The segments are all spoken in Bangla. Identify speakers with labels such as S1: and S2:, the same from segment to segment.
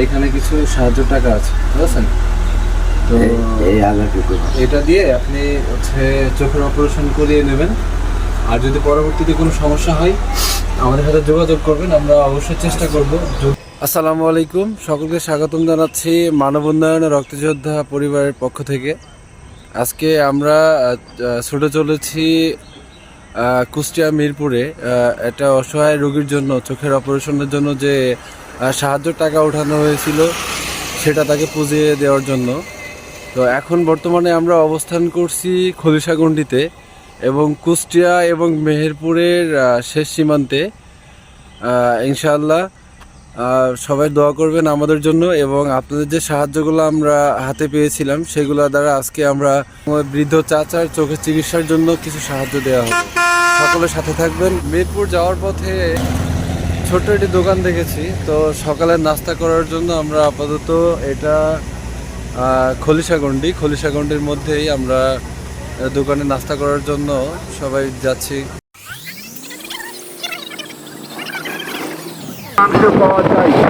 S1: এখানে কিছু সাহায্য টাকা আছে, বুঝছেন? তো এটা দিয়ে আপনি চোখের অপারেশন করিয়ে নেবেন। আর যদি পরবর্তীতে কোনো সমস্যা হয় আমাদের সাথে যোগাযোগ করবেন, আমরা অবশ্যই চেষ্টা করব। আসসালামু আলাইকুম, সকলকে স্বাগতম জানাচ্ছি মানব উন্নয়ন রক্তযোদ্ধা পরিবারের পক্ষ থেকে। আজকে আমরা ছুটে চলেছি কুষ্টিয়া মিরপুরে একটা অসহায় রোগীর জন্য, চোখের অপারেশনের জন্য যে সাহায্য টাকা ওঠানো হয়েছিল সেটা তাকে পুজিয়ে দেওয়ার জন্য। তো এখন বর্তমানে আমরা অবস্থান করছি খলিশাগন্ডিতে এবং কুষ্টিয়া এবং মেহেরপুরের শেষ সীমান্তে। ইনশাআল্লাহ সবাই দোয়া করবেন আমাদের জন্য, এবং আপনাদের যে সাহায্যগুলো আমরা হাতে পেয়েছিলাম সেগুলো দ্বারা আজকে আমরা বৃদ্ধ চাচার চোখের চিকিৎসার জন্য কিছু সাহায্য দেওয়া হবে। সকলের সাথে থাকবেন। মিরপুর যাওয়ার পথে ছোট্ট একটি দোকান দেখেছি, তো সকালের নাস্তা করার জন্য আমরা আপাতত এটা খলিশাগন্ডির মধ্যেই আমরা দোকানে নাস্তা করার জন্য সবাই যাচ্ছি।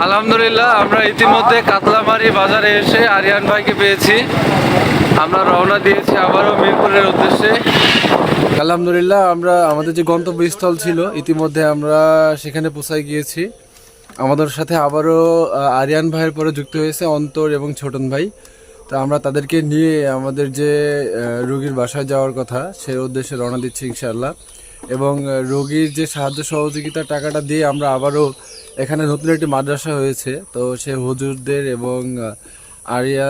S1: আলহামদুলিল্লাহ, আমরা ইতিমধ্যে কাতলামারি বাজারে এসে আরিয়ান ভাইকে পেয়েছি। আমরা রওনা দিয়েছি আবারও মিরপুরের উদ্দেশ্যে। আলহামদুলিল্লাহ, আমরা আমাদের যে গন্তব্যস্থল ছিল ইতিমধ্যে আমরা সেখানে পৌঁছায় গিয়েছি। আমাদের সাথে আবারও আরিয়ান ভাইয়ের পরে যুক্ত হয়েছে অন্তর এবং ছোটন ভাই। তো আমরা তাদেরকে নিয়ে আমাদের যে রোগীর বাসায় যাওয়ার কথা সেই উদ্দেশ্যে রওনা দিচ্ছি ইনশাআল্লাহ। এবং রোগীর যে সাহায্য সহযোগিতার টাকাটা দিয়ে আমরা আবারও এখানে নতুন একটি মাদ্রাসা হয়েছে, তো সে হুজুরদের এবং আরিয়া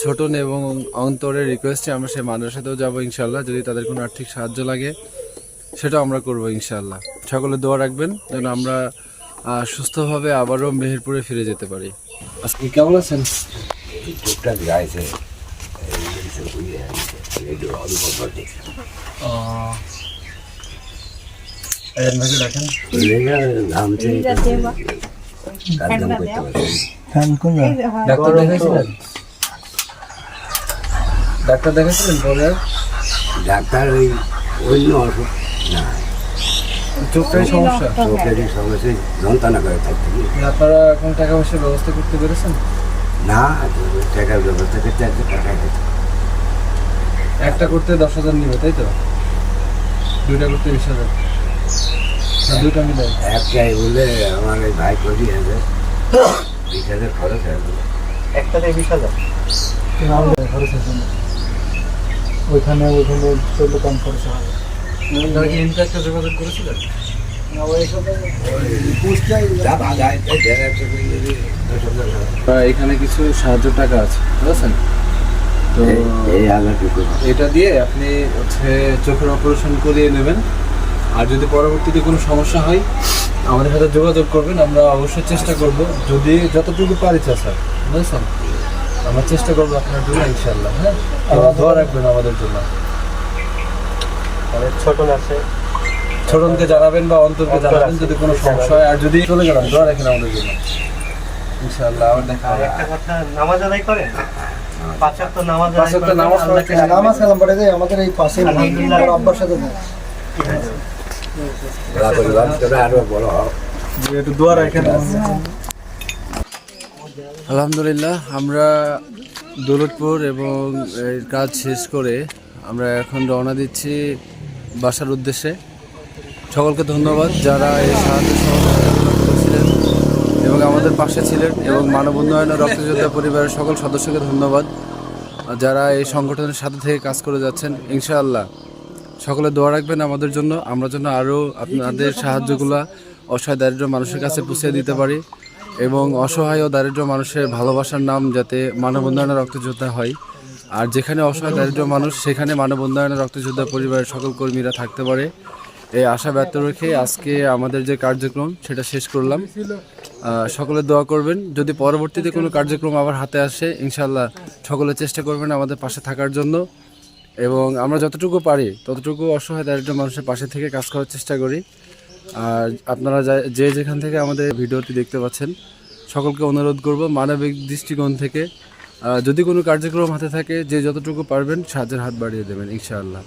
S1: ছোটন এবং অন্তরের রিকোয়েস্টে আমরা সেই মাদ্রাসাতেও যাবো ইনশাআল্লাহ। যদি তাদের কোনো আর্থিক সাহায্য লাগে সেটাও আমরা করবো ইনশাআল্লাহ। সকলে দোয়া রাখবেন যেন আমরা সুস্থভাবে আবারও মেহেরপুরে ফিরে যেতে পারি। আজকে কেমন আছেন?
S2: টুকটাক গাইছে
S1: রাখেন। ডাক্তার দেখাইছিলেন পরে?
S2: ডাক্তার ওই অন্য অসুখ না,
S1: চোখটাই সমস্যা,
S2: চোখেরই সমস্যা, যন্ত্রণা করে থাকতে।
S1: আপনারা এখন টাকা পয়সার ব্যবস্থা করতে পেরেছেন?
S2: না, টাকার ব্যবস্থা করতে আছে, টাকা
S1: একটা করতে 10,000 নিবে, তাই তো? দুইটা করতে 20,000, দুইটা মিলে
S2: একটাই বলে আমার ওই ভাই করি আছে 20,000 খরচ আছে।
S3: একটাতে 20,000
S1: খরচ আছে না?
S3: ওইখানে চললে কম খরচ হবে।
S1: তারা কি ইনফ্যাক্টে যোগাযোগ করেছিলেন? এখানে কিছু সাহায্য টাকা আছে, বুঝছেন? তো এটা দিয়ে আপনি চোখের অপারেশন করিয়ে নেবেন। আর যদি পরবর্তীতে কোনো সমস্যা হয় আমাদের সাথে যোগাযোগ করবেন, আমরা অবশ্যই চেষ্টা করব, যদি যতটুকু পারি স্যার, বুঝছেন? আমরা চেষ্টা করবো আপনার জন্য ইনশাআল্লাহ। হ্যাঁ, দোয়া রাখবেন আমাদের জন্য।
S3: ছোটন আছে,
S1: ছোটনকে জানাবেন বা অন্তরকে জানাবেন যদি কোনো সমস্যা হয়। আর যদি চলে গেলাম, দোয়া রাখেন আমাদের জন্য ইনশাআল্লাহ। আবার দেখা হবে।
S3: একটা কথা, নামাজ আদায় করেন? 5 ওয়াক্ত নামাজ
S1: নামাজ
S3: কালাম পড়ে যায় আমাদের এই পাশে আব্বার সাথে
S2: আরো বড় হোক,
S1: একটু দোয়া রাখেন। আলহামদুলিল্লাহ, আমরা দৌলতপুর এবং এর কাজ শেষ করে আমরা এখন রওনা দিচ্ছি বাসার উদ্দেশ্যে। সকলকে ধন্যবাদ যারা এই সাহায্য সহযোগিতা করেছিলেন এবং আমাদের পাশে ছিলেন, এবং মানব উন্নয়ন রক্তযোদ্ধা পরিবারের সকল সদস্যকে ধন্যবাদ যারা এই সংগঠনের সাথে থেকে কাজ করে যাচ্ছেন। ইনশাআল্লাহ সকলে দোয়া রাখবেন আমাদের জন্য, আমরা যেন আরও আপনাদের সাহায্যগুলো অসহায় দারিদ্র মানুষের কাছে পৌঁছে দিতে পারি, এবং অসহায় ও দারিদ্র মানুষের ভালোবাসার নাম যাতে মানব উন্নয়ন রক্তযোদ্ধা হয়। আর যেখানে অসহায় দারিদ্র মানুষ সেখানে মানব উন্নয়ন রক্তযোদ্ধা পরিবারের সকল কর্মীরা থাকতে পারে, এই আশা ব্যক্ত রেখে আজকে আমাদের যে কার্যক্রম সেটা শেষ করলাম। সকলে দোয়া করবেন, যদি পরবর্তীতে কোনো কার্যক্রম আবার হাতে আসে ইনশাআল্লাহ সকলে চেষ্টা করবেন আমাদের পাশে থাকার জন্য, এবং আমরা যতটুকু পারি ততটুকু অসহায় দারিদ্র মানুষের পাশে থেকে কাজ করার চেষ্টা করি। আর আপনারা যে যেখান থেকে আমাদের ভিডিওটি দেখতে পাচ্ছেন সকলকে অনুরোধ করব মানবিক দৃষ্টিকোণ থেকে যদি কোনো কার্যক্রম হাতে থাকে যে যতটুকু পারবেন সাহায্যের হাত বাড়িয়ে দেবেন ইনশাআল্লাহ।